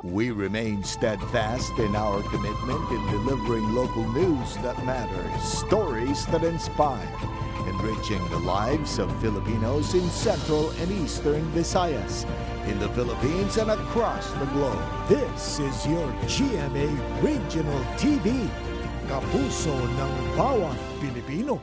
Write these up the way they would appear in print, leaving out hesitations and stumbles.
We remain steadfast in our commitment in delivering local news that matters, stories that inspire, enriching the lives of Filipinos in Central and Eastern Visayas, in the Philippines and across the globe. This is your GMA Regional TV, kapuso ng bawat Pilipino.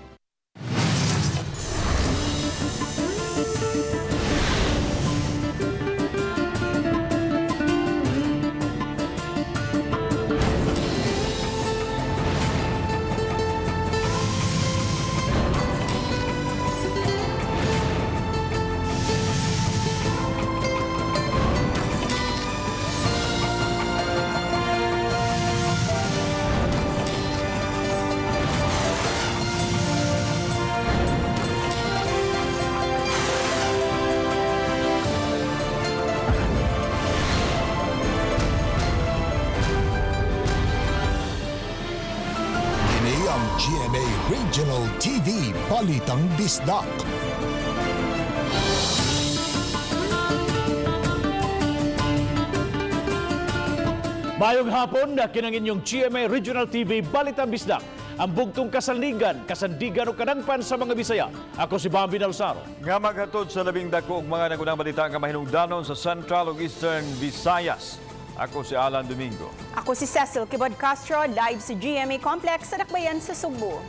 GMA Regional TV, Balitang Bisdak. Mayong hapon na kinang inyong GMA Regional TV, Balitang Bisdak. Ang bugtong kasandigan o kadangpan sa mga Bisaya. Ako si Bambi Nalsaro. Nga maghatod sa labing dako og mga nagunang balita nga mahinungdanon sa Central ug Eastern Visayas. Ako si Alan Domingo. Ako si Cecil Kibod Castro, live sa GMA Complex sa Dakbayan sa Cebu.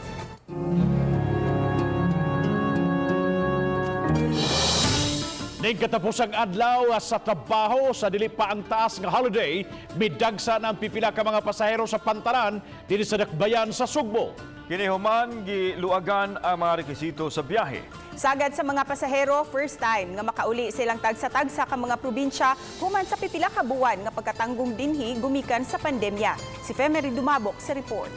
Ning katapusang adlaw sa trabaho sa dili pa ang taas nga holiday, midagsa ang pipila ka mga pasahero sa pantalan dinhi sa Dakbayan sa Cebu. Kini human giluagan ang mga rekisito sa biyahe. Sagad sa mga pasahero, first time nga makauli silang tagsa-tagsa ka mga probinsya human sa pipila ka buwan nga pagkatanggong dinhi gumikan sa pandemya. Si Femery Dumabok sa report.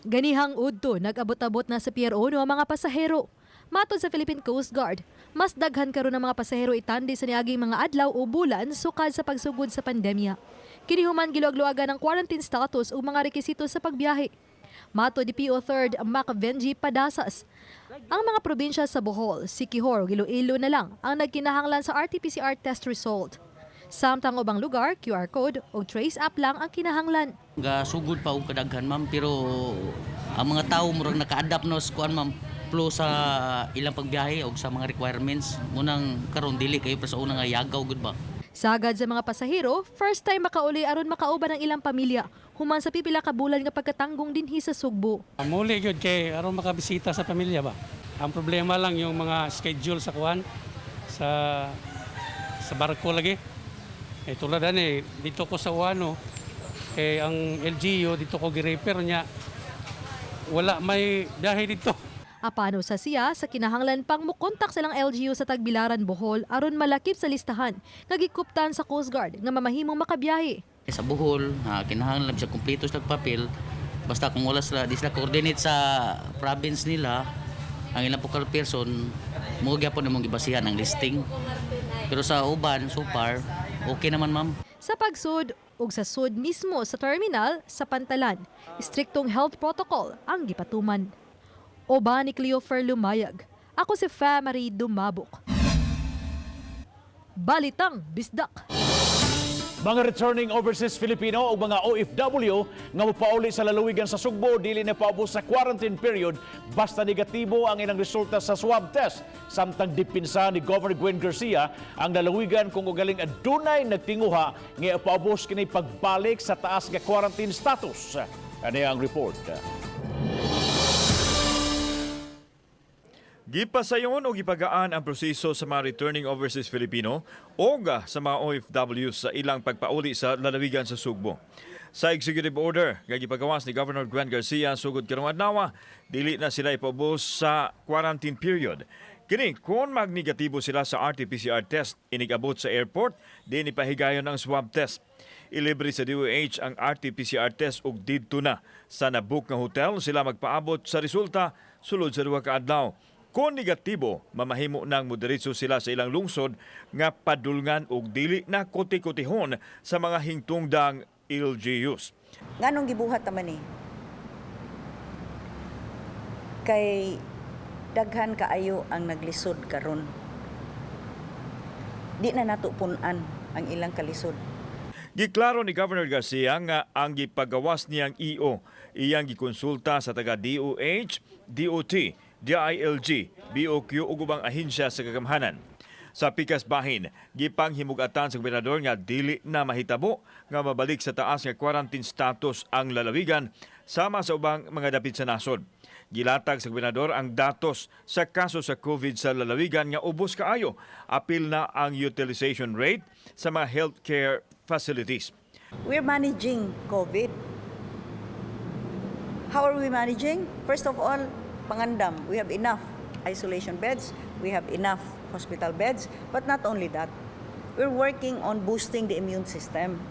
Ganihang udto nag-abot-abot na sa Pier 1 ang mga pasahero. Matod sa Philippine Coast Guard, mas daghan karon ng mga pasahero itandi sa niaging mga adlaw o bulan sukad sa pagsugod sa pandemya. Kini human giluag-luagan ng quarantine status o mga rekisito sa pagbiyahe. Matod di PO 3rd Mac Benji Padasas, ang mga probinsya sa Bohol, Siquijor, Iloilo na lang ang nagkinahanglan sa RT-PCR test result. Samtang ubang lugar, QR code o trace app lang ang kinahanglan. Sugod pa og kadaghan ma'am, pero ang mga tao murag naka-adapt no sa kuan ma'am, flow sa ilang pagbiyahe o sa mga requirements. Munang karon dili kayo pa sa una nga yagaw gud ba. Sagad sa mga pasahero, first time makauli aron makauban ang ilang pamilya human sa pipila ka bulan nga pagkatanggong dinhi sa Cebu. Muli gyud kay aron makabisita sa pamilya ba. Ang problema lang yung mga schedule sa kuan sa barko lagi. Tulad dito ko sa Uano, ang LGU dito ko gi-repair niya. Wala may biyahe dito. Apano sa siya sa kinahanglan pang mukontak silang LGU sa Tagbilaran, Bohol aron malakip sa listahan nga gikuptan sa Coast Guard nga mamahimong makabiyahe. Sa Bohol, kinahanglan siya kumpleto sa papel. Basta kung wala sila, di sila coordinate sa province nila, ang ilang pokal person, mo gyapon namong gibasihan ang listing. Pero sa uban, so far, okay naman ma'am. Sa pagsud ug sa sud mismo sa terminal sa Pantalan, striktong health protocol ang gipatuman. Oba ni Cleofer Lumayag. Ako si Femery Dumabok. Balitang Bisdak. Mga returning overseas Filipino o mga OFW nga mopauli sa lalawigan sa Cebu dili na paubos sa quarantine period basta negatibo ang ilang resulta sa swab test. Samtang dipinsa ni Governor Gwen Garcia ang lalawigan kung ugaling adunay nagtinguha nga paubos kini pagbalik sa taas nga quarantine status. Ano ang report? Gipasayon o gipagaan ang proseso sa mga returning overseas Filipino o sa mga OFW sa ilang pagpauli sa lalawigan sa Cebu. Sa executive order nga gipagawas ni Governor Gwen Garcia sugod karong adlaw, dili na sila ipaubos sa quarantine period. Kini kung magnegatibo sila sa RT-PCR test inigabot sa airport, di ipahigayon ang swab test. Ilibre sa DOH ang RT-PCR test ug didto na sa nabook nga hotel sila magpaabot sa resulta sulod sa 2 ka adlaw. Kung negatibo, mamahimo nang moderitso sila sa ilang lungsod nga padulngan og dili na kuti-kutihon sa mga hingtungdang LGUs. Nganong gibuhat naman kay daghan kaayo ang naglisod karon. di na natupunan ang ilang kalisod. Giklaro ni Governor Garcia nga ang gipagawas niyang EO iyang gikonsulta sa taga DOH, DOT, DILG, BOQ ug ubang ahensya sa kagamhanan. Sa pikas bahin, gipanghimugatan sa gobernador nga dili na mahitabo nga mabalik sa taas nga quarantine status ang lalawigan sama sa ubang mga dapit sa nasod. Gilatag sa gobernador ang datos sa kaso sa COVID sa lalawigan nga ubos kaayo. Apil na ang utilization rate sa mga healthcare facilities. We're managing COVID. How are we managing? First of all, pangandam. We have enough isolation beds. We have enough hospital beds. But not only that, we're working on boosting the immune system.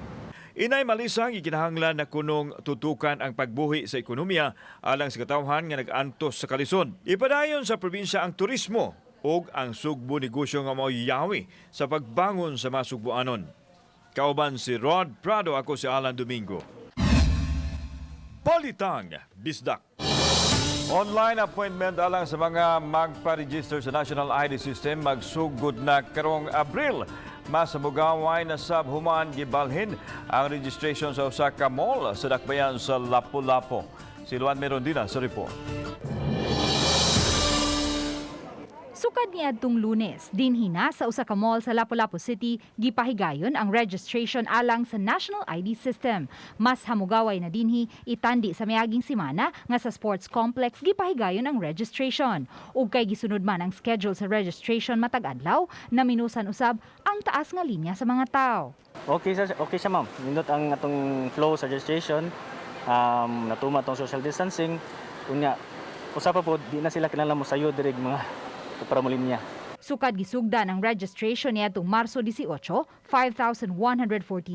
Inay malisang ikinahanglan na kunong tutukan ang pagbuhi sa ekonomiya alang sa katawhan nga nag-antos sa kalisod. Ipadayon sa probinsya ang turismo ug ang sugbo negosyo nga maoyawi sa pagbangon sa mga sugboanon. Kauban si Rod Prado, ako si Alan Domingo. Balitang Bisdak. Online appointment alang sa mga magpa-register sa National ID System magsugod na karong Abril. Mas mugaway na sabhuman gibalhin ang registration sa usa ka mall sa dakbayan sa Lapu-Lapu. Si Luan Merondina sa report. Sukad niadtong Lunes, dinhina sa usa ka mall sa Lapu-Lapu City, gipahigayon ang registration alang sa National ID System. Mas hamugaway na dinhi itandi sa miaging semana nga sa sports complex gipahigayon ang registration. Ug kay gisunod man ang schedule sa registration matag adlaw, naminusan usab ang taas nga linya sa mga tao. Okay siya ma'am. Nindot ang atong flow sa registration. Natuma atong social distancing. Unya, usapa po di na sila kinahanglan mo sayo dirig mga para mulinya. Sukad gisugdan ang registration niadtong Marso 18, 5,114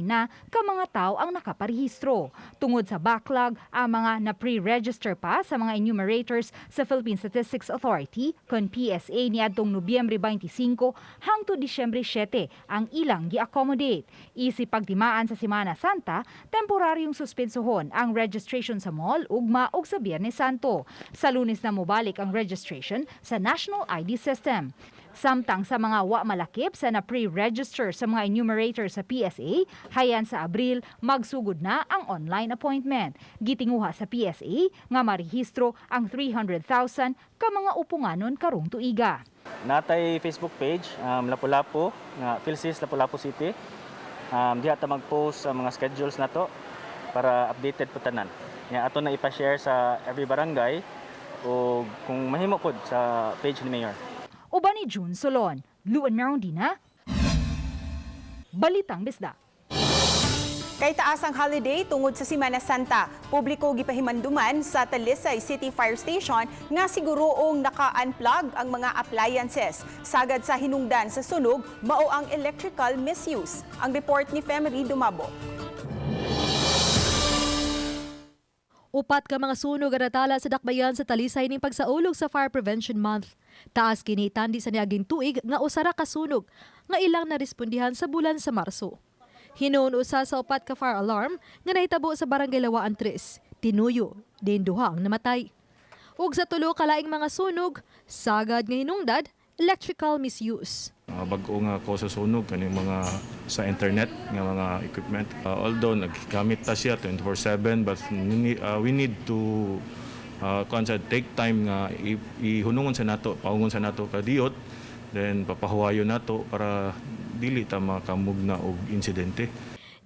na ka mga tao ang nakaparehistro. Tungod sa backlog, ang mga na-pre-register pa sa mga enumerators sa Philippine Statistics Authority kon PSA niadtong Nobyembre 25 hangtod Disyembre 7 ang ilang gi-accommodate. Isip pagtimaan sa Semana Santa, temporaryong suspensohon ang registration sa mall ugma ug sa Biyernes Santo. Sa Lunes na mobalik ang registration sa National ID System. Samtang sa mga wa malakip sa na pre-register sa mga enumerator sa PSA, hayan sa Abril, magsugod na ang online appointment. Gitinguha sa PSA nga marehistro ang 300,000 ka mga upunganon karong tuiga. Natay Facebook page, Lapu-Lapu, Philsys Lapu-Lapu City. Diha ta mag-post sa mga schedules nato para updated po tanan. Nya ato na ipa-share sa every barangay o kung mahimo pod sa page ni Mayor. Uban ni June Solon, Luan Merondina, Balitang Bisdak. Kay taas ang holiday tungod sa Semana Santa, publiko gipahimanduman sa Talisay City Fire Station nga siguroong naka-unplug ang mga appliances. Sagad sa hinungdan sa sunog, mao ang electrical misuse. Ang report ni Femery Dumabo. Upat ka mga sunog ang natala sa dakbayan sa Talisay ning pagsaulog sa Fire Prevention Month. Taas kini tandi sa niaging tuig nga usara ka sunog nga ilang narespondihan sa bulan sa Marso. Hinuon usa sa upat ka fire alarm nga nahitabo sa Barangay Lawaan 3, Tinuyo, din duha ang namatay. Ug sa tulo ka laing mga sunog, sagad nga hinungdad, electrical misuse. Bag-o nga ko sa sunog kaning mga sa internet nga mga equipment. Although naggamit ta siya 24/7 but we need to take time nga ihunungon sa nato, paungon sa nato kadiyot, then papahuwayon nato para dili ta makamugna og insidente.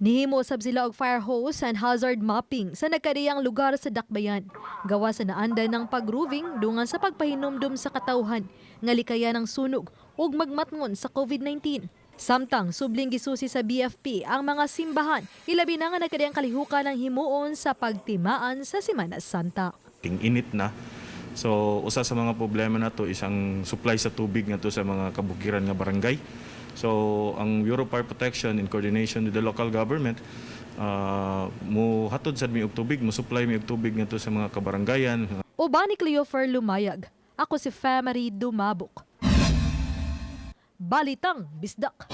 Nihimo sab sila og fire hose and hazard mapping sa nagkariyang lugar sa dakbayan. Gawa sa naanday ng pag-roofing dungan sa pagpahinumdum sa katawhan nga likayan ng sunog ug magmatngon sa COVID-19. Samtang subling gisusi sa BFP ang mga simbahan, ilabi na nga nagkariyang kalihukan ng himuon sa pagtimaan sa Semana Santa. Init na. So usa sa mga problema nato isang supply sa tubig ngadto sa mga kabukiran nga barangay. So ang Bureau of Fire Protection in coordination with the local government mo hatod sad mi og tubig, mo supply mi og tubig ngadto sa mga kabarangayan. Uban ni Cleofer Lumayag. Ako si Femery Dumabok. Balitang Bisdak.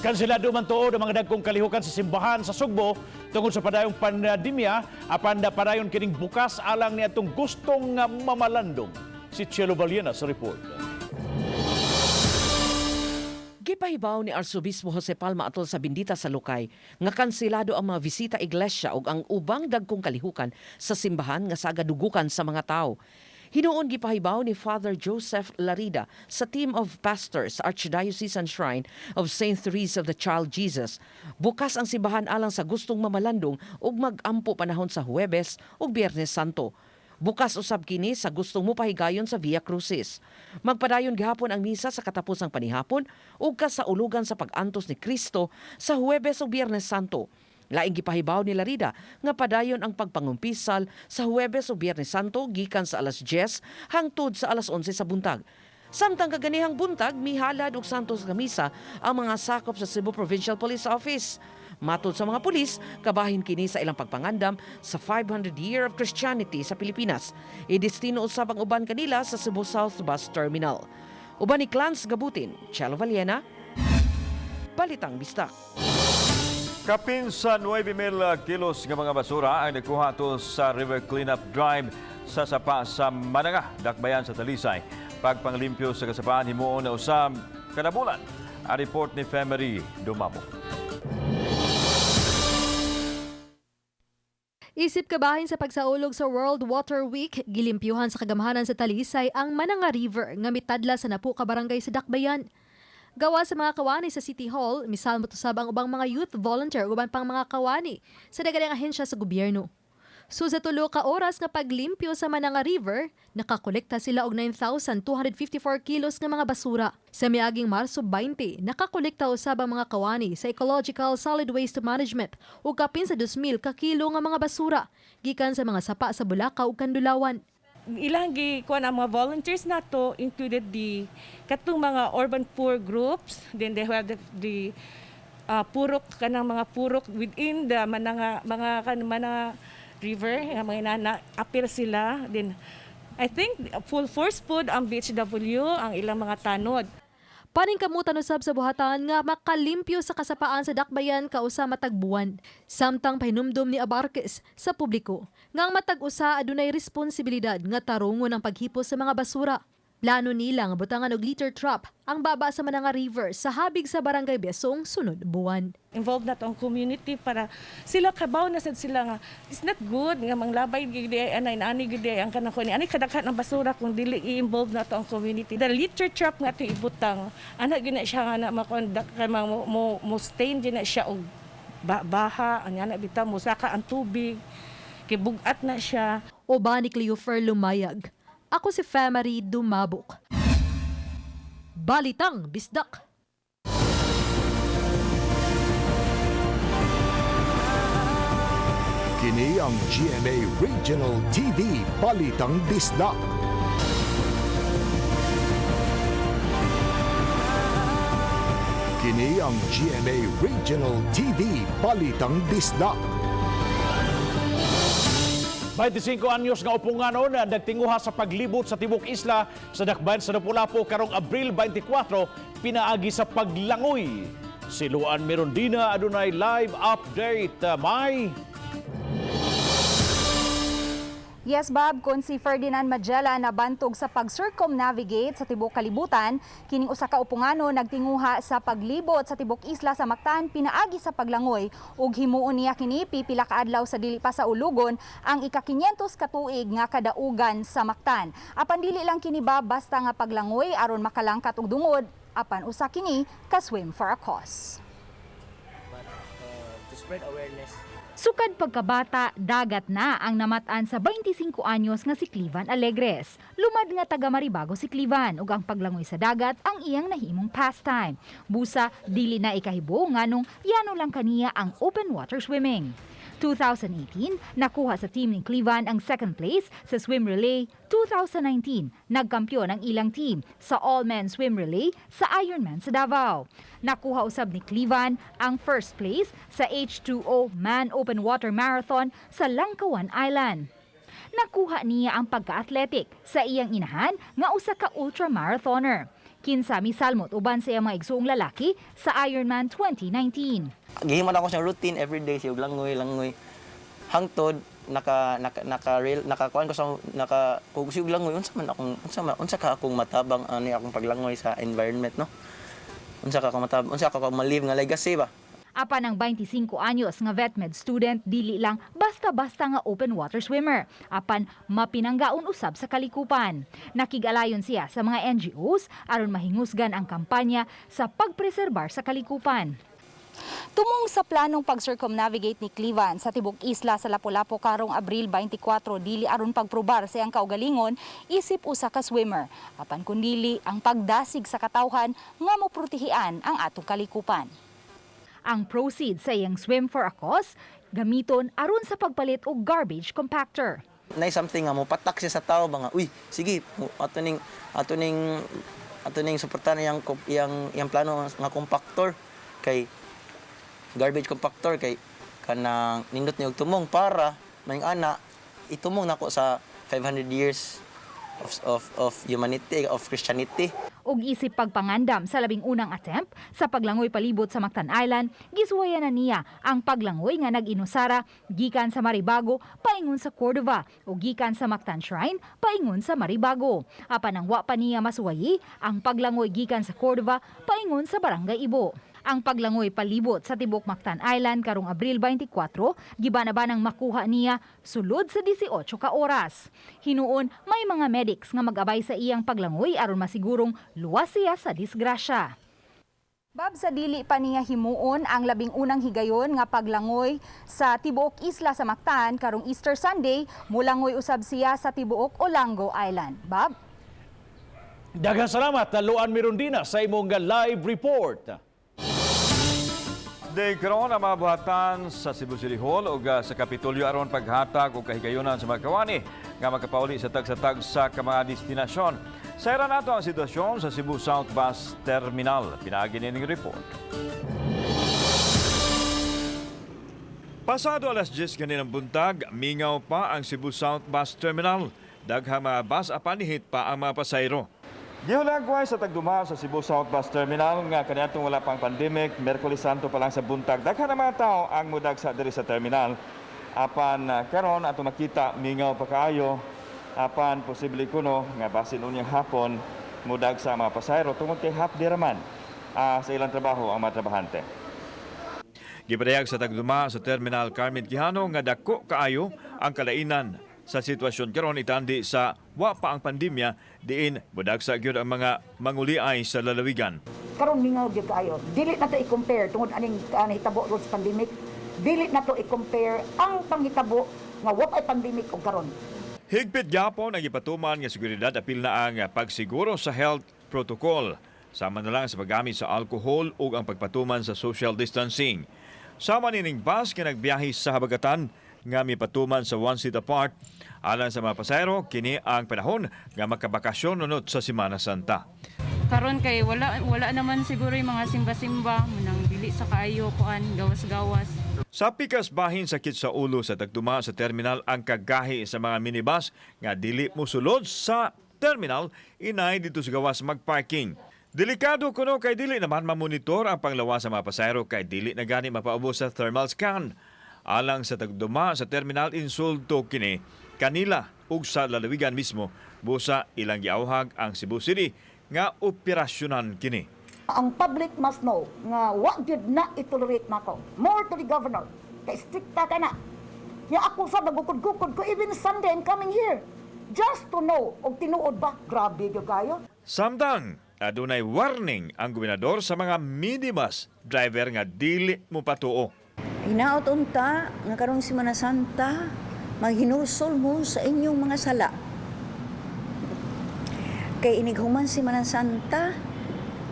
Kansilado man tuod ang mga dagkong kalihukan sa simbahan sa Sugbo tungod sa padayong pandemya, apan padayon kining bukas alang niadtong gustong mamalandong. Si Chelo Valiena sa report. Gipahibaw ni Arsobispo Jose Palma atol sa Bindita sa Lukay nga kanselado ang mga bisita iglesia ug ang ubang dagkong kalihukan sa simbahan nga sagadugukan sa mga tao. Hinuon gipahibaw ni Father Joseph Larida sa team of pastors sa Archdiocesan Shrine of St. Therese of the Child Jesus. Bukas ang simbahan alang sa gustong mamalandong ug mag-ampo panahon sa Huwebes ug Biyernes Santo. Bukas usab kini sa gustong mopahigayon sa Via Crucis. Magpadayon gihapon ang misa sa katapusang panihapon ug kasaulugan sa pag-antos ni Kristo sa Huwebes ug Biyernes Santo. Laing gipahibaw ni Larida nga padayon ang pagpangumpisal sa Huwebes ug Biyernes Santo gikan sa alas 10 hangtod sa alas 11 sa buntag. Samtang kaganihang buntag, mihalad og santos nga misa ang mga sakop sa Cebu Provincial Police Office. Matod sa mga pulis, kabahin kini sa ilang pagpangandam sa 500 Year of Christianity sa Pilipinas. Idestino usab ang uban kanila sa Cebu South Bus Terminal. Uban ni Clans Gabutin, Chelo Valiena, Balitang Bisdak. Kapin sa 9,000 kilos ng mga basura ay nakuha to sa River Cleanup Drive sa Sapa sa Mananga, Dakbayan sa Talisay. Pagpanglimpyo sa kasapaan himuon na usab kada bulan. Ang report ni Femery Dumamo. Isip kabahin sa pagsaulog sa World Water Week, gilimpyuhan sa kagamhanan sa Talisay ang Mananga River nga mitadla sa napu ka barangay sa Dakbayan. Gawa sa mga kawani sa City Hall, misal motusab ang ubang mga youth volunteer uban pang mga kawani sa daghang ahensya sa gobyerno. So sa 3 ka oras nga paglimpyo sa Mananga River, nakakolekta sila og 9,254 kilos nga mga basura. Sa miaging Marso 20, nakakolekta usab ang mga kawani sa Ecological Solid Waste Management ug kapin sa 2,000 ka kilo nga mga basura gikan sa mga sapa sa Bulacau ug Kandulawan. Ilang gikuan ang mga volunteers nato included the katong mga urban poor groups, then they have the purok kanang mga purok within the Mananga river, nga mga inana, appear sila. Then, I think, full force food ang BHW, ang ilang mga tanod. Paningkamutan usab sa buhatan nga makalimpyo sa kasapaan sa Dakbayan kausa matagbuan. Samtang pahinumdom ni Abarques sa publiko nga ang matag-usa adunay responsibilidad nga tarungon ang paghipos sa mga basura. Plano nila nga butangan og litter trap ang baba sa Mananga River sa habig sa Barangay Besong sunod buwan. Involved na tong community para sila kabaw na sad sila nga it's not good nga manglabay gid anay ani gid ang kanang ko ni ani kadaghan ang basura kung dili i-involve na tong community. The litter trap nga to ibutang ana gina siya nga na makondak kay mo stain din na siya og baha anya na bitaw mo saka ang tubig kay bugat na siya. Oba ni Cleofer Lumayag. Ako si Femery Dumabok. Balitang Bisdak. Kini ang GMA Regional TV Balitang Bisdak. Kini ang GMA Regional TV Balitang Bisdak. 25 anyos nga upunganon na nagtinguha sa paglibot sa tibok isla sa Dakbayan sa Lapu-Lapu karong Abril 24 pinaagi sa paglangoy. Siluan Merondina adunay live update. May Yes, Bob, kun si Ferdinand Magellan nabantog sa pag-circumnavigate sa tibok kalibutan, kining usa ka upungano nagtinguha sa paglibot sa tibok isla sa Mactan pinaagi sa paglangoy ug himuon niya kini pipila ka adlaw sa dili pa sa ulugon ang ika-500 ka tuig nga kadaugan sa Mactan. Apan dili lang kini ba basta nga paglangoy aron makalangkat og dungod, apan usa kini ka swim for a cause. To spread awareness. Sukad pagkabata, dagat na ang namatan sa 25 anyos nga si Clivan Alegres. Lumad nga taga Maribago si Clivan ug ang paglangoy sa dagat ang iyang nahimong pastime. Busa, dili na ikahibo nganong yano lang kaniya ang open water swimming. 2018, nakuha sa team ni Clivan ang second place sa swim relay. 2019, nagkampiyon ang ilang team sa all-men swim relay sa Ironman sa Davao. Nakuha usab ni Clivan ang first place sa H2O Man Open Water Marathon sa Langkawan Island. Nakuha niya ang pagka-athletic sa iyang inahan nga usa ka ultramarathoner. Kinsa misalmot uban sa iyang mga igsuong lalaki sa Ironman 2019. Gihiman ako siyang routine everyday siya langoy. Hangtod nakakuan ko sa kung siya langoy unsa ka akong matabang ani akong paglangoy sa environment no. unsa ka malive nga legacy ba. Apan ang 25 anyos nga vetmed student dili lang basta-basta nga open water swimmer. Apan mapinanggaon usab sa kalikupan. Nakigalayon siya sa mga NGOs aron mahingusgan ang kampanya sa pagpreserbar sa kalikupan. Tumong sa planong pag-circumnavigate ni Cleveland sa tibok isla sa Lapu-Lapu karong Abril 24 dili aron pagprobar sa iyang kaugalingon isip usa ka swimmer. Apan kundili ang pagdasig sa katawhan nga moprotehian ang atong kalikupan. Ang proceeds sa iyang swim for a cause gamiton aron sa pagpalit og garbage compactor. Nay something nga mo patak siya sa tao ba nga, uy, sige, ato ning suportahan yang plano nga compactor kay garbage compactor kay kanang nindot ni og tumong para maning ana itumong nako sa 500 years of humanity, of Christianity. Og isip pagpangandam sa labing unang attempt sa paglangoy palibot sa Mactan Island, gisuwayan na niya ang paglangoy nga nag-inusara gikan sa Maribago paingon sa Cordova o gikan sa Mactan Shrine paingon sa Maribago. Apan ang wa pa niya masuwayi ang paglangoy gikan sa Cordova paingon sa Barangay Ibo. Ang paglangoy palibot sa tibok Mactan Island karong Abril 24, gibanabanang makuha niya sulod sa 18 ka oras. Hinuon may mga medics nga mag-abay sa iyang paglangoy aron masigurong luwas siya sa disgrasya. Bab, sa dili pa niya himuon ang labing unang higayon nga paglangoy sa tibuok isla sa Mactan karong Easter Sunday, mulangoy usab siya sa tibuok Olango Island. Bab? Daghang salamat, Luan Mirondina sa imong live report. Day karon ang mga buhatan sa Cebu City Hall o sa Kapitolyo aron paghatag o kahigayonan sa mga kawani nga makapauli sa tag-satag sa mga destinasyon. Sayra nato ang sitwasyon sa Cebu South Bus Terminal. Pinaagi nining report. Pasado alas 10 kaninang buntag, mingaw pa ang Cebu South Bus Terminal. Daghang mga bus apanihit pa ang mga pasayro. Gihulagway sa tagduma sa Cebu South Bus Terminal nga kaniadtong wala pang pandemic, Miyerkules Santo pa lang sa buntag. Daghan ang mga tao ang mudagsa diri sa terminal. Apan karon ato makita mingaw pa kaayo. Apan posible kuno nga basin unyang hapon mudagsa ang mga pasahero tungod kay half day raman sa ilang trabaho ang mga trabahante. Gipadayag sa tagduma sa Terminal Carmen Quijano nga dako kaayo ang kalainan sa sitwasyon karon itandi sa wa pa ang pandemya diin budagsa gyud ang mga manguliay sa lalawigan. Karon mingaw gyud kaayo. Dili na to i-compare tungod aning hitabo sa pandemic. Dili na to i-compare ang panghitabo nga wa pay pandemic og karon. Higpit gyapon ang ipatuman nga seguridad apil na ang pagsiguro sa health protocol. Sama na lang sa paggamit sa alcohol ug ang pagpatuman sa social distancing. Sama nining bus nga nagbiyahe sa habagatan nga mipatuman sa 1 seat apart. Alang sa mga pasahero, kini ang panahon nga makabakasyon nunod sa Semana Santa. Karon kay wala naman siguro yung mga simba-simba, munang dili sa kaayo kuan gawas-gawas. Sa pikas bahin sakit sa ulo sa tagduma sa terminal ang kagahi sa mga minibus nga dili mosulod sa terminal inay dito sa gawas magparking. Delikado kuno kay dili naman mamonitor ang panglawas sa mga pasahero kay dili na gani mapaubos sa thermal scan. Alang sa tagduma sa terminal insulto kini kanila ug sa lalawigan mismo busa ilang giawhag ang Cebu City nga operasyonan kini. Ang public must know nga wa gyud na itolerate nako. More to the governor. Kay strikta ka na. Ya ako sa nagukod-gukod ko even Sunday I'm coming here. Just to know og tinuod ba grabe gyud kayo. Samtang adunay warning ang gobernador sa mga minibus driver nga dili mo patuo. Hinaot unta nga karong Semana Santa maghinusol mo sa inyong mga sala. Kay inighuman Semana Santa,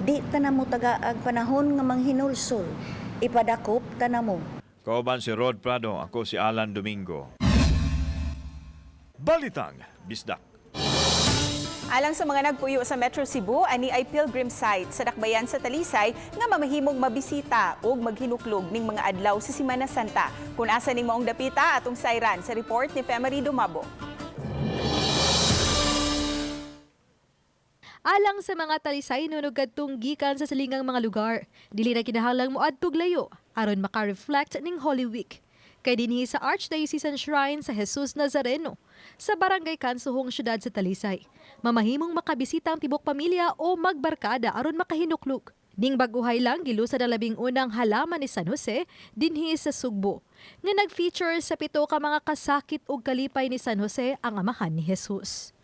di ta na mo tagaag panahon nga manghinulsol. Ipadakop ta na mo. Kauban si Rod Prado, ako si Alan Domingo. Balitang Bisdak. Alang sa mga nagpuyo sa Metro Cebu, ani ay pilgrim site sa dakbayan sa Talisay nga mamahimong mabisita o maghinuklog ning mga adlaw sa Semana Santa. Kung asa ning maong dapita atong sayran sa report ni Femari Dumabo. Alang sa mga Talisay nunog kadtong gikan sa silingang mga lugar, dili na kinahanglang moadtog layo aron maka-reflect ning Holy Week. Kay dinhi sa Archdiocesan Shrine sa Jesus Nazareno sa Barangay Kansuhong Syudad sa Talisay. Mamahimong makabisita ang tibok pamilya o magbarkada aron makahinuklog. Ning baguhay lang gilusad ang 11 halaman ni San Jose dinhi sa Sugbo nga nag-feature sa 7 ka mga kasakit ug kalipay ni San Jose ang amahan ni Jesus.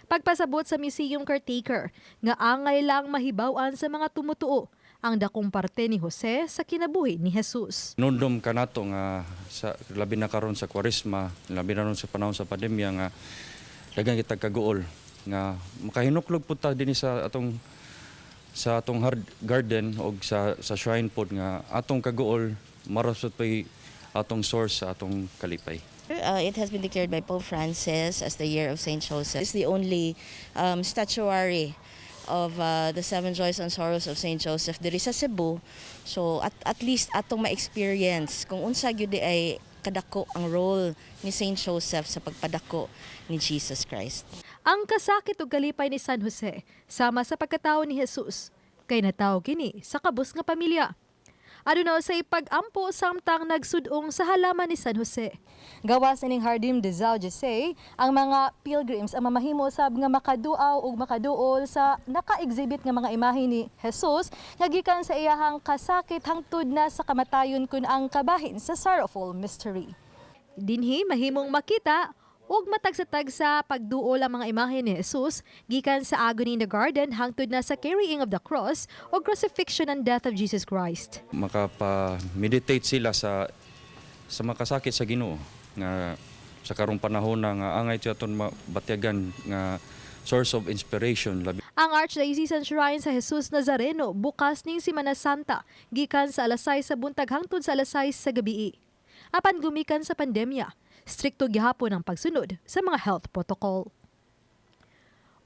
Pagpasabot sa museum caretaker nga angay lang mahibaw-an sa mga tumutuo ang dakong parte ni Jose sa kinabuhi ni Jesus. Nundom kanato nga sa labi na karon sa Kwaresma, labi na ron sa panahon sa pandemya nga daghang kita kaguol nga makahinuklog pud ta dinhi sa atong garden o sa shrine pod nga atong kaguol marasot pay atong source sa atong kalipay. It has been declared by Pope Francis as the year of Saint Joseph. It's the only statuary of the 7 joys and sorrows of Saint Joseph diri sa Cebu. So at least atong ma-experience kung unsa gyud ay kadako ang role ni Saint Joseph sa pagpadako ni Jesus Christ. Ang kasakit ug kalipay ni San Jose sama sa pagkatao ni Jesus kay natawo kini sa kabus nga pamilya. Aduna sa pag-ampo samtang nagsudong sa halaman ni San Jose. Gawas ining Hardim de Jose, ang mga pilgrims ang mamahimo sab nga makaduaw ug makaduol sa naka-exhibit nga mga imahe ni Jesus nga gikan sa iyahang kasakit hangtod na sa kamatayon kun ang kabahin sa sorrowful mystery. Dinhi mahimong makita ug matag sa pagduol ang mga imahe ni Jesus gikan sa agony in the garden hangtod na sa carrying of the cross o crucifixion and death of Jesus Christ. Makapa-meditate sila sa makasakit sa Ginoo nga sa karong panahon nga angay tiyaton mabatyagan nga source of inspiration. Ang Archdiocesan Shrine sa Jesus Nazareno bukas ning Semana Santa gikan sa alas 6 sa buntag hangtod sa alas 6 sa gabii. Apan gumikan sa pandemya, strikto gihapon ang pagsunod sa mga health protocol.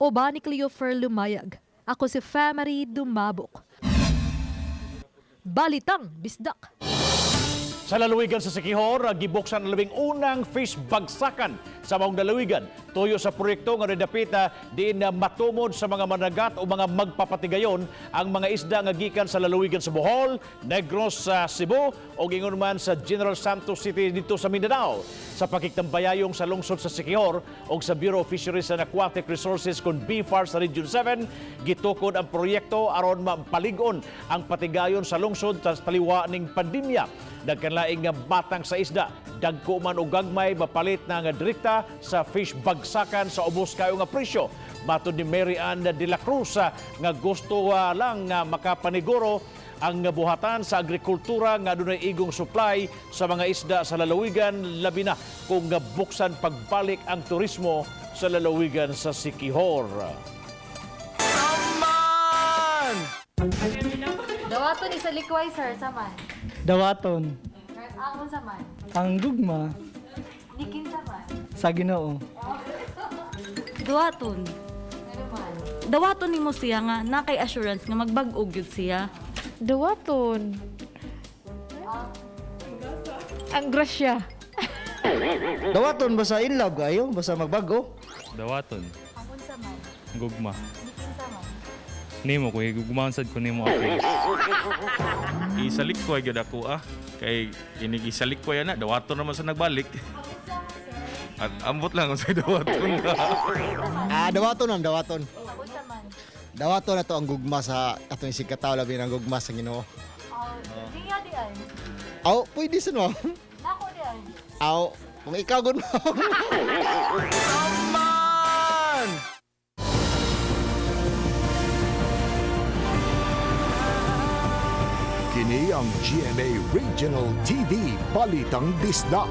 Oba ni Cleofer Lumayag. Ako si Famary Dumabok. Balitang Bisdak. Sa lalawigan sa Siquijor, gibuksan ang 11 fish bagsakan sa maong lalawigan. Tuyo sa proyekto nga redapita diin na matumod sa mga managat o mga magpapatigayon ang mga isda nga gikan sa lalawigan sa Bohol, Negros sa Cebu o gingon man sa General Santos City dito sa Mindanao. Sa pakiktambayayong sa lungsod sa Siquijor o sa Bureau of Fisheries and Aquatic Resources kun BFAR sa Region 7, gitukod ang proyekto aron mapalig-on ang patigayon sa lungsod sa taliwa ning pandemya. Nagkanlaing nga batang sa isda, dagko man o gagmay mapalit na nga direkta sa fish bagsakan sa ubos kayo nga presyo. Matod ni Mary Ann de la Cruz nga gusto lang nga makapaniguro ang buhatan sa agrikultura nga dunay igong supply sa mga isda sa lalawigan, labi na kung buksan pagbalik ang turismo sa lalawigan sa Siquijor. Saman! Dawaton isa likway sir saman. Dawaton. Ang saman. Ang gugma. Nikin saman. Sa Ginoo. Dawaton. Dawaton nimo siya nga nakay assurance nga magbag-og gyud siya. Dawaton. Ang grasya. Dawaton basta in love kayo, basta magbago. Dawaton. Ang saman. Gugma. Nikin saman. Nimo ko gugmaon sad ko nimo ako. Isalik ko gyud ako kay kinig isalik ko yana dawaton naman sa nagbalik. At ambot lang sa dawaton. Dawaton ang dawaton. Dawaton na to ang gugma sa atong sikataw labi ng gugma sa Ginoo. Diya di ay. Pwede sa no. Nako di ay. Kung ikaw gud mo. Saman! Kini ang GMA Regional TV Balitang Bisdak.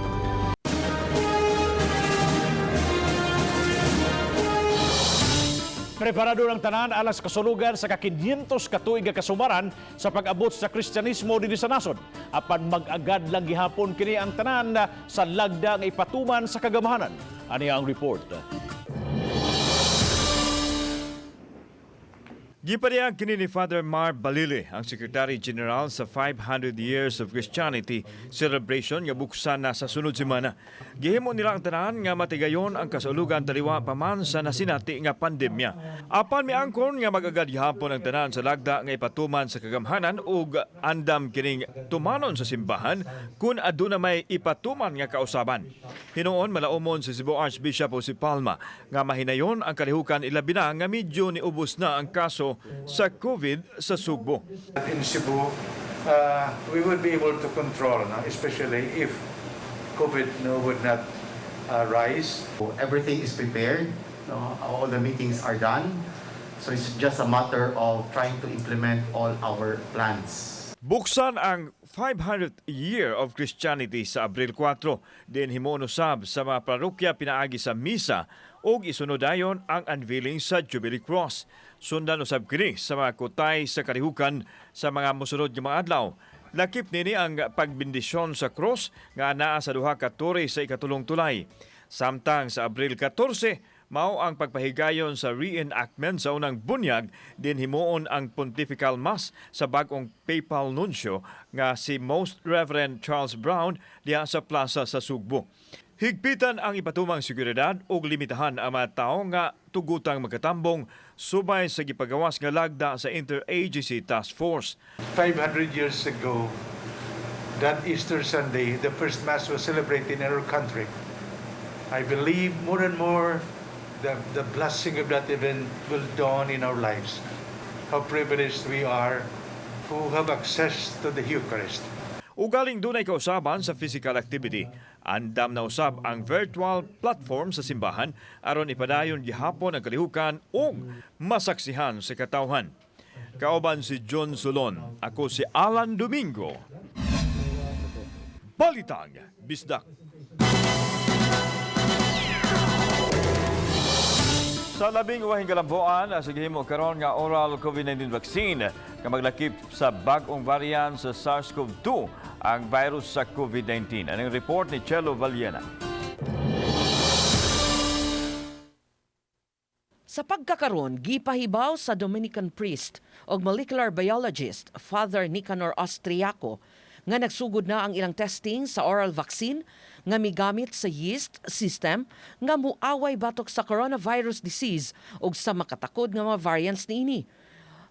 Preparado ng tanan alas kasulugan sa ka-500 katuig nga kasumaran sa pag-abot sa Kristyanismo dinhi sa nasod. Apan mag-agad lang gihapon kini ang tanan sa lagda nga ipatuman sa kagamahanan. Ania ang report. Gipadayag kini ni Father Mar Balili, ang Secretary General sa 500 Years of Christianity celebration nga buksan na sa sunod semana. Gihimo nila ang tanan nga matigayon ang kasulugan taliwa paman sa nasinati nga pandemya. Apan miangkon nga mag-agad gihapon ang tanan sa lagda nga ipatuman sa kagamhanan ug andam kining tumanon sa simbahan kun aduna may ipatuman nga kausaban. Hinuon malaumon si Cebu Archbishop si Palma nga mahinayon ang kalihukan ilabi na nga medyo niubos na ang kaso epekto sa COVID sa Subo. In Cebu, we would be able to control, especially if COVID would not rise. Everything is prepared. All the meetings are done. So it's just a matter of trying to implement all our plans. Buksan ang 500th year of Christianity sa Abril 4. Din himuon usab sa mga parokya pinaagi sa misa ug isunod dayon ang unveiling sa Jubilee Cross. Sundan usab kini sa mga kutay sa kalihukan sa mga mosunod nga mga adlaw. Lakip nini ang pagbindisyon sa cross nga anaa sa duha ka tore sa ikatulong tulay. Samtang sa Abril 14, mao ang pagpahigayon sa reenactment sa unang bunyag, din himuon ang Pontifical Mass sa bagong papal nuncio nga si Most Reverend Charles Brown diha sa plaza sa Sugbo. Higpitan ang ipatumang seguridad ug limitahan ang mga tao nga tugutang magkatambong subay sa gipagawas nga lagda sa Interagency Task Force. 500 years ago, that Easter Sunday, the first Mass was celebrated in our country. I believe more and more the blessing of that event will dawn in our lives. How privileged we are who have access to the Eucharist. Ugaling dunay kausaban sa physical activity, andam na usab ang virtual platform sa simbahan aron ipadayon gihapon ang kalihukan ug masaksihan sa katawhan. Kauban si John Solon, ako si Alan Domingo. Balitang Bisdak. Sa labing uwahing kalampuan, sa gihimo karon nga oral COVID-19 vaccine nga maglakip sa bag-ong variant sa SARS-CoV-2 ang virus sa COVID-19. Anong report ni Chelo Valiena. Sa pagkakaron, gipahibaw sa Dominican priest o molecular biologist Father Nicanor Austriaco nga nagsugod na ang ilang testing sa oral vaccine nga migamit sa yeast system nga muaway batok sa coronavirus disease ug sa makatakod nga mga variants niini.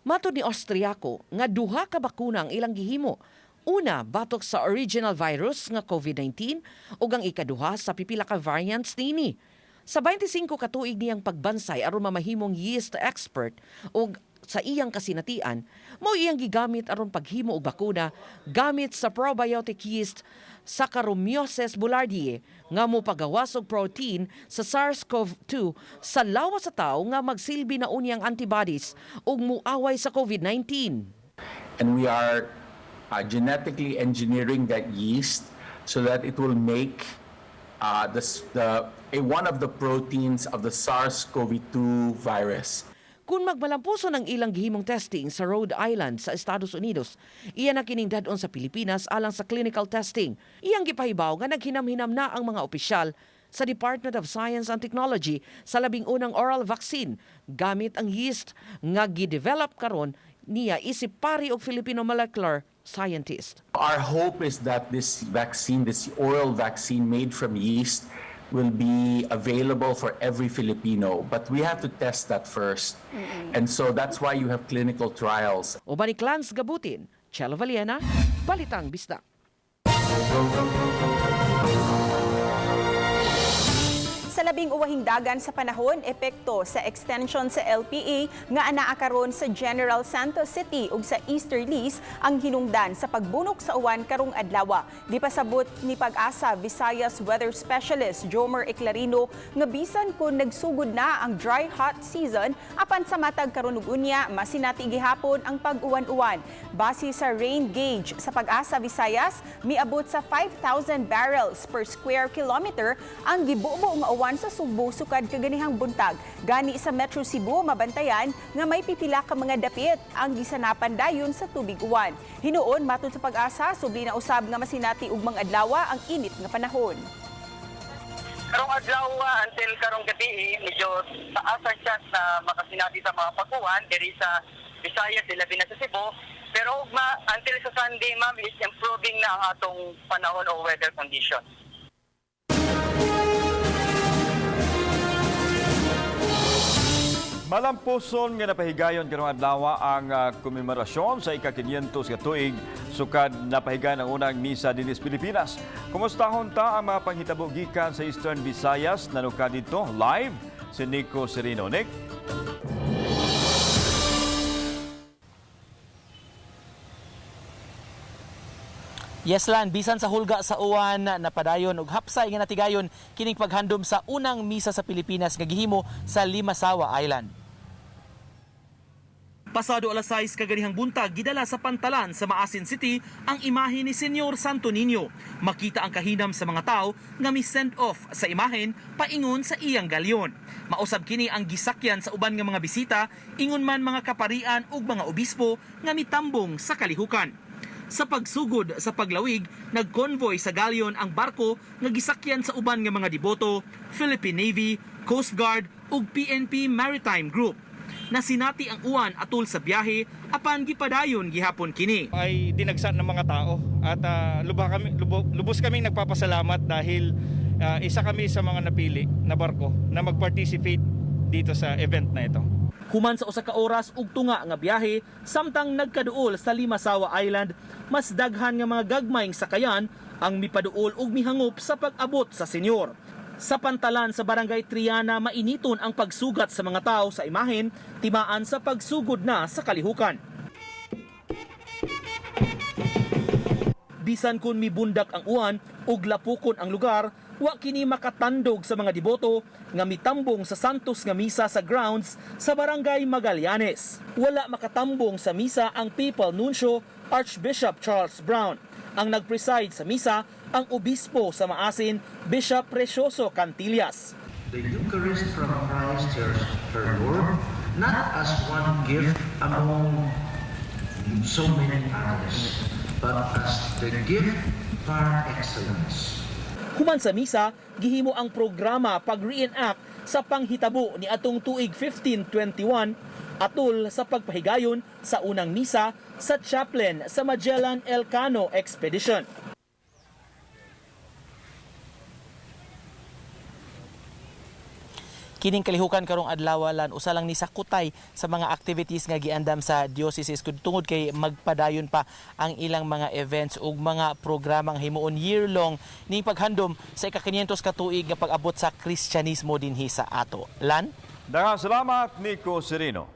Matod ni Austriaco nga duha ka bakuna ang ilang gihimo. Una, batok sa original virus nga COVID-19 ug ang ikaduha sa pipila ka variants niini. Sa 25 ka tuig niyang pagbansay aron mamahimong yeast expert ug sa iyang kasinatian, mao iyang gigamit aron paghimo og bakuna gamit sa probiotic yeast Saccharomyces boulardii nga mopagawas og protein sa SARS-CoV-2 sa lawas sa tawo nga magsilbi na unyang antibodies ug muaway sa COVID-19. And we are genetically engineering that yeast so that it will make one of the proteins of the SARS-CoV-2 virus. Kung magmalampuso ng ilang gihimong testing sa Rhode Island sa Estados Unidos, iyan na kining dadon sa Pilipinas alang sa clinical testing. Iyang gipahibaw nga naghinam-hinam na ang mga opisyal sa Department of Science and Technology sa labing unang oral vaccine gamit ang yeast nga gidevelop karon niya isip pari og Filipino molecular scientist. Our hope is that this vaccine, this oral vaccine made from yeast, will be available for every Filipino, but we have to test that first. And so that's why you have clinical trials. Uban ni Clans Gabutin, Chelo Valiena, Balitang Bisdak. Sa labing uwahing dagan sa panahon, epekto sa extension sa LPA nga anaa karon sa General Santos City ug sa Easterlies ang hinungdan sa pagbunok sa uwan karong adlaw. Di pasabot ni Pag-asa Visayas Weather Specialist Jomer Eclarino nga bisan kung nagsugod na ang dry hot season apan sa matag karon ug unya masinati gihapon ang pag-uwan-uwan. Base sa rain gauge sa Pag-asa Visayas, miabot sa 5,000 barrels per square kilometer ang gibubo nga uwan sa Subo sukad kaganihang buntag. Gani sa Metro Cebu mabantayan nga may pipila ka mga dapit ang gisanapan dayon sa tubig uwan. Hinuon matud sa Pag-asa subli na usab nga masinati ug mga adlaw ang init nga panahon. Karong adlaw until karong gabi medyo taas ang chance na makasinati sa mga pag-uwan diri sa Visayas labi na sa Cebu. Pero until sa Sunday ma'am is improving na ang atong panahon o weather condition. Malampuson nga napahigayon karong adlaw ang komemorasyon sa ika-500 ka tuig sukad napahigayon ang unang misa dinhi sa Pilipinas. Kumustahon ta ang mga panghitabo gikan sa Eastern Visayas nanuka dito live si Nico Serino. Nick. Yes lan, bisan sa hulga sa uwan napadayon ug hapsay nga natigayon kining paghandom sa unang misa sa Pilipinas nga gihimo sa Limasawa Island. Pasado alas 6 kaganihang buntag gidala sa pantalan sa Maasin City ang imahe ni Senyor Santo Niño. Makita ang kahinam sa mga tao nga mi-send off sa imahen paingon sa iyang galyon. Mausab kini ang gisakyan sa uban nga mga bisita, ingon man mga kaparian ug mga obispo nga mitambong sa kalihukan. Sa pagsugod sa paglawig, nag-convoy sa galyon ang barko nga gisakyan sa uban nga mga deboto, Philippine Navy, Coast Guard ug PNP Maritime Group. Nasinati ang uwan atol sa biyahe apan gipadayon gihapon kini. Ay dinagsan ng mga tao at lubos kaming nagpapasalamat dahil isa kami sa mga napili na barko na mag-participate dito sa event na ito. Human sa usa ka oras ug tunga nga biyahe, samtang nagkaduol sa Limasawa Island, mas daghan nga mga gagmayng sakayan ang mipaduol ug mihangop sa pag-abot sa senyor. Sa pantalan sa Barangay Triana, mainiton ang pagsugat sa mga tao sa imahen, timaan sa pagsugod na sa kalihukan. Bisan kun mibundak ang uwan ug lapukon ang lugar, wa kini makatandog sa mga deboto nga mitambong sa Santos nga misa sa grounds sa Barangay Magallanes. Wala makatambong sa misa ang Papal Nuncio Archbishop Charles Brown. Ang nagpreside sa misa ang obispo sa Maasin, Bishop Precioso Cantillas. The Eucharist from Christ her Lord, not as one gift among so many others, but as the gift par excellence. Human sa misa, gihimo ang programa pag-reenact sa panghitabo ni atong tuig 1521 atol sa pagpahigayon sa unang misa sa chaplain sa Magellan Elcano Expedition. Kining kalihukan karong adlaw lan usa lang ni sakutay sa mga activities nga giandam sa diocese tungod kay magpadayon pa ang ilang mga events ug mga programang himuon year-long ning paghandom sa ika-500 ka tuig nga pag-abot sa Kristyanismo dinhi sa ato. Lan? Daghang salamat Nico Serino.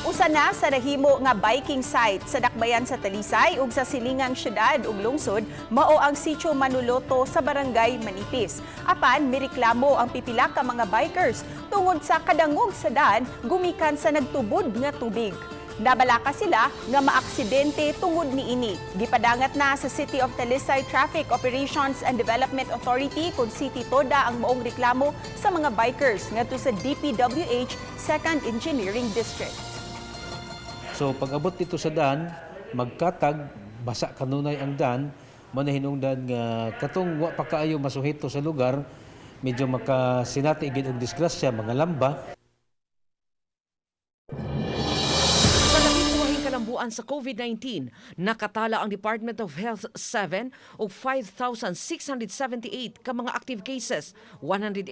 Usa na sa nahimo nga biking site sa dakbayan sa Talisay ug sa silingang syudad ug lungsod mao ang Sitio Manuloto sa Barangay Manipis. Apan mireklamo ang pipila ka mga bikers tungod sa kadangog sa daan gumikan sa nagtubod nga tubig. Nabalaka sila nga maaksidente tungod niini. Gipadangat na sa City of Talisay Traffic Operations and Development Authority kung City Toda ang maong reklamo sa mga bikers ngadto sa DPWH 2nd Engineering District. So pag-abot dito sa daan, magkatag, basa kanunay ang daan, manahinungdan nga katong wa pa kaayo masuhito sa lugar, medyo makasinati igid og disgrasya, mga lamba. Kalambuan sa COVID-19, nakatala ang Department of Health 7 o 5,678 ka mga active cases, 185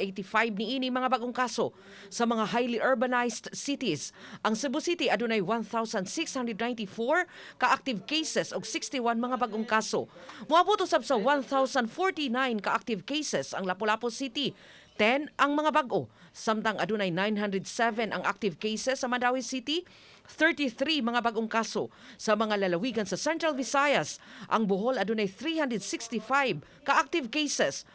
niini mga bagong kaso. Sa mga highly urbanized cities, ang Cebu City adunay 1,694 ka active cases o 61 mga bagong kaso. Moabot usab sa 1,049 ka active cases ang Lapu-Lapu City, 10 ang mga bag-o. Samtang adunay 907 ang active cases sa Mandawi City, 33 mga bagong kaso. Sa mga lalawigan sa Central Visayas, ang Bohol adunay 365 ka-active cases.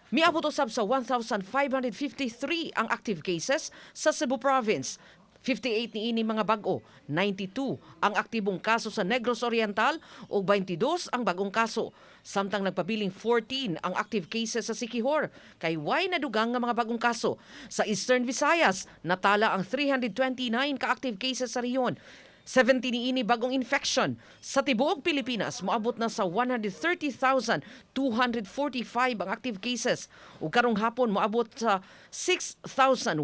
Miabot usab sa 1,553 ang active cases sa Cebu Province. 58 niini mga bag-o, 92 ang aktibong kaso sa Negros Oriental o 22 ang bagong kaso. Samtang nagpabiling 14 ang active cases sa Siquijor, kay way nadugang nga mga bagong kaso. Sa Eastern Visayas, natala ang 329 ka-active cases sa riyon. 70 niini bagong infection. Sa tibuok Pilipinas, moabot na sa 130,245 ang active cases. Ug karong hapon moabot sa 6,128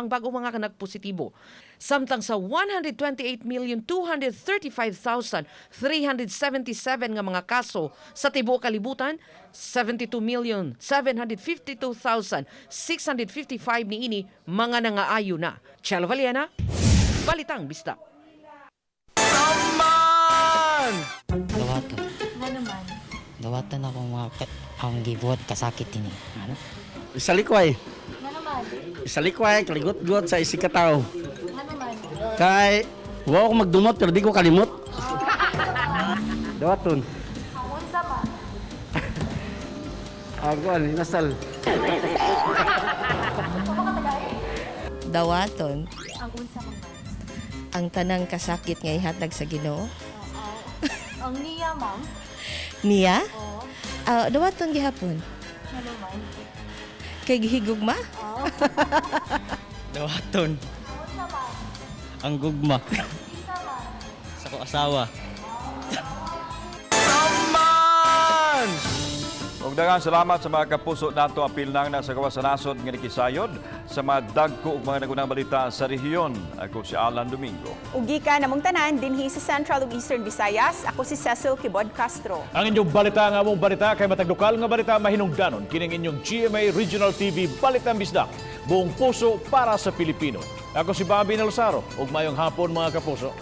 ang bagong mga nagpositibo. Samtang sa 128,235,377 nga mga kaso sa tibuok kalibutan, 72,752,655 niini mga nangaayo na. Chelo Valiana, Balitang Bisdak. Dawatan. Nga naman. Dawatan ako mga ang gibuhat kasakit ini. Ano? Isa likway. Nga naman. Isa likway, kaligot-got sa isikataw. Nga naman. Kay, wow ako magdumot pero di ko kalimot. Dawaton. Ang unsa pa? Aguan, inasal. Dawaton. Ang unsa man ba? Ang tanang kasakit nga ihatag sa Ginoo. Ang niya, ma'am? Niya? Oo. Dawaton gihapon. Ano man? Kay gihigugma? Oo. Dawaton. Ang unsa pa? Ang gugma. Isa man. Sa ko asawa. Ug daghang salamat sa mga kapuso nato apil nang nasa gawas sa nasod nga nikisayod sa mga dagko ug mga nagunang balita sa rehiyon. Ako si Alan Domingo. Ugi ka namong tanan dinhi sa Central ug Eastern Visayas. Ako si Cecil Kibod Castro. Ang inyong balita nga mong balita kay matag lokal nga balita mahinungdanon kining inyong GMA Regional TV Balitang Bisdak. Buong puso para sa Pilipino. Ako si Bobby Nalsaro ug mayong hapon mga kapuso.